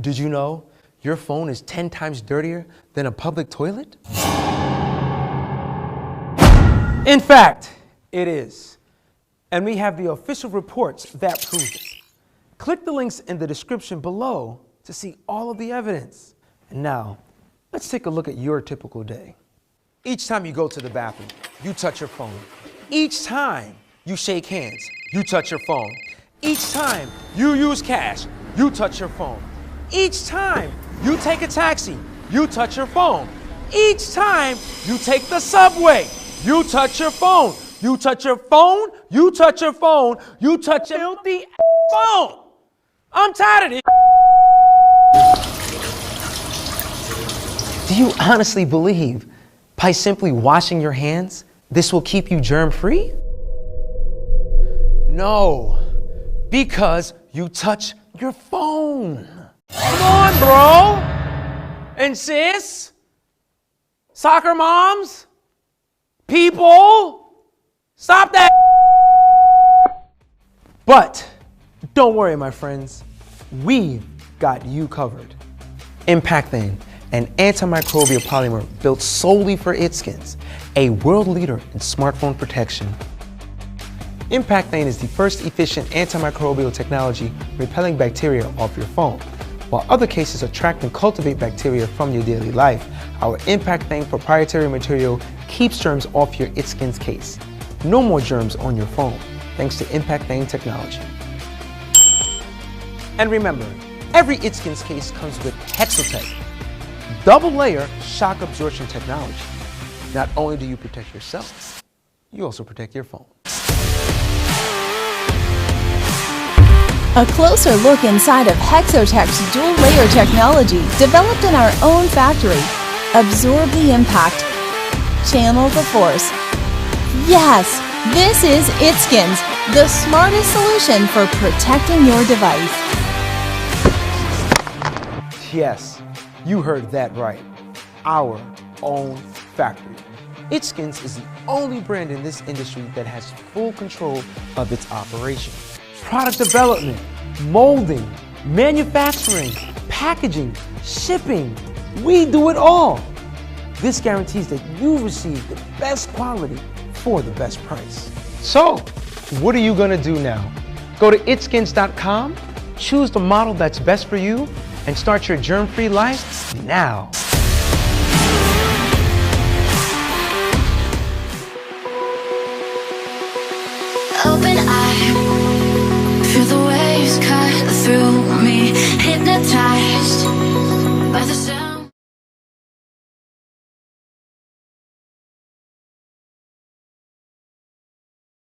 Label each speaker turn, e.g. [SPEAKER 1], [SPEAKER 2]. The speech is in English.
[SPEAKER 1] Did you know your phone is 10 times dirtier than a public toilet? In fact, it is. And we have the official reports that prove it. Click the links in the description below to see all of the evidence. And now, let's take a look at your typical day. Each time you go to the bathroom, you touch your phone. Each time you shake hands, you touch your phone. Each time you use cash, you touch your phone. Each time you take a taxi, you touch your phone. Each time you take the subway, you touch your phone. You touch your phone, you touch your phone, you touch your filthy phone. I'm tired of this. Do you honestly believe by simply washing your hands, this will keep you germ-free? No, because you touch your phone. Come on, bro. And sis, soccer moms, people, stop that. But don't worry, my friends. We've got you covered. IMPACTHANE, an antimicrobial polymer built solely for itskins, a world leader in smartphone protection. IMPACTHANE is the first efficient antimicrobial technology repelling bacteria off your phone. While other cases attract and cultivate bacteria from your daily life, our IMPACTHANE proprietary material keeps germs off your itskins case. No more germs on your phone, thanks to IMPACTHANE technology. And remember, every itskins case comes with Hexotech, double-layer shock absorption technology. Not only do you protect yourself, you also protect your phone.
[SPEAKER 2] A closer look inside of Hexotech's dual-layer technology, developed in our own factory. Absorb the impact, channel the force. Yes, this is itskins, the smartest solution for protecting your device.
[SPEAKER 1] Yes, you heard that right. Our own factory. itskins is the only brand in this industry that has full control of its operation. Product development, molding, manufacturing, packaging, shipping, we do it all. This guarantees that you receive the best quality for the best price. So, what are you gonna do now? Go to itskins.com, choose the model that's best for you, and start your germ-free life now.
[SPEAKER 3] Open